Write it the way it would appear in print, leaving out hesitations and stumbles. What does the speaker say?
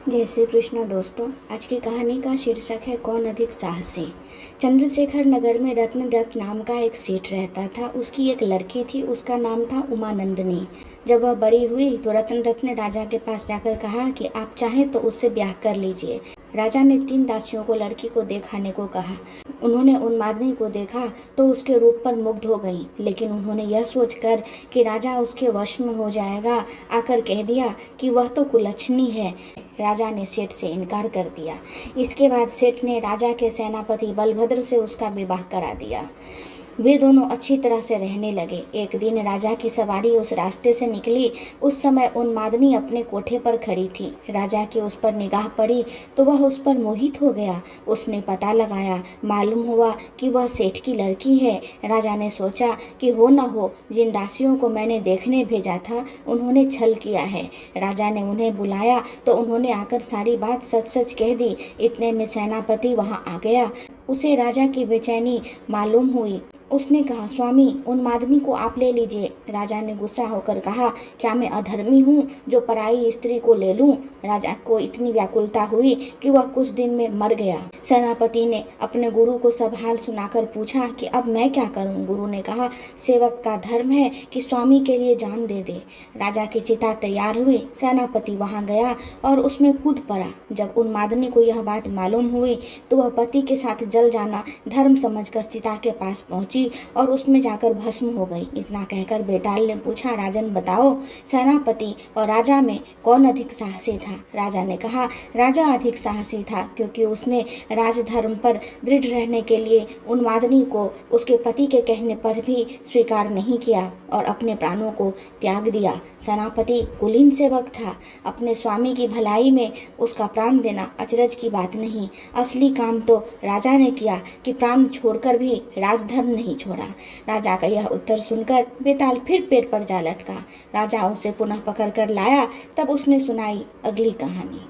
जय श्री कृष्ण दोस्तों। आज की कहानी का शीर्षक है कौन अधिक साहसी। चंद्रशेखर नगर में रत्नदत्त नाम का एक सेठ रहता था। उसकी एक लड़की थी, उसका नाम था उमानंदनी। जब वह बड़ी हुई तो रत्नदत्त ने राजा के पास जाकर कहा कि आप चाहें तो उससे ब्याह कर लीजिए। राजा ने 3 दासियों को लड़की को दिखाने को कहा। उन्होंने उन्मादनी को देखा तो उसके रूप पर मुग्ध हो गई, लेकिन उन्होंने यह सोचकर कि राजा उसके वश में हो जाएगा आकर कह दिया कि वह तो कुलच्छनी है। राजा ने सेठ से इनकार कर दिया। इसके बाद सेठ ने राजा के सेनापति बलभद्र से उसका विवाह करा दिया। वे दोनों अच्छी तरह से रहने लगे। एक दिन राजा की सवारी उस रास्ते से निकली। उस समय उन्मादनी अपने कोठे पर खड़ी थी। राजा की उस पर निगाह पड़ी तो वह उस पर मोहित हो गया। उसने पता लगाया, मालूम हुआ कि वह सेठ की लड़की है। राजा ने सोचा कि हो न हो जिन दासियों को मैंने देखने भेजा था उन्होंने छल किया है। राजा ने उन्हें बुलाया तो उन्होंने आकर सारी बात सच सच कह दी। इतने में सेनापति वहां आ गया। उसे राजा की बेचैनी मालूम हुई। उसने कहा, स्वामी, उन्मादनी को आप ले लीजिए। राजा ने गुस्सा होकर कहा, क्या मैं अधर्मी हूँ जो पराई स्त्री को ले लूं? राजा को इतनी व्याकुलता हुई कि वह कुछ दिन में मर गया। सेनापति ने अपने गुरु को सब हाल सुनाकर पूछा कि अब मैं क्या करूं? गुरु ने कहा, सेवक का धर्म है कि स्वामी के लिए जान दे दे। राजा की चिता तैयार हुई। सेनापति वहां गया और उसमें कूद पड़ा। जब उन्मादनी को यह बात मालूम हुई तो वह पति के साथ जल जाना धर्म समझकर चिता के पास पहुंची और उसमें जाकर भस्म हो गई। इतना कहकर बेताल ने पूछा, राजन बताओ, सेनापति और राजा में कौन अधिक साहसी था? राजा ने कहा, राजा अधिक साहसी था, क्योंकि उसने राजधर्म पर दृढ़ रहने के लिए उन्मादनी को उसके पति के कहने पर भी स्वीकार नहीं किया और अपने प्राणों को त्याग दिया। सेनापति कुलीन सेवक था। अपने स्वामी की भलाई में उसका प्राण देना अचरज की बात नहीं। असली काम तो राजा ने किया कि प्राण छोड़कर भी राजधर्म नहीं छोड़ा। राजा का यह उत्तर सुनकर बेताल फिर पेड़ पर जा लटका। राजा उसे पुनः पकड़ कर लाया। तब उसने सुनाई अगली कहानी।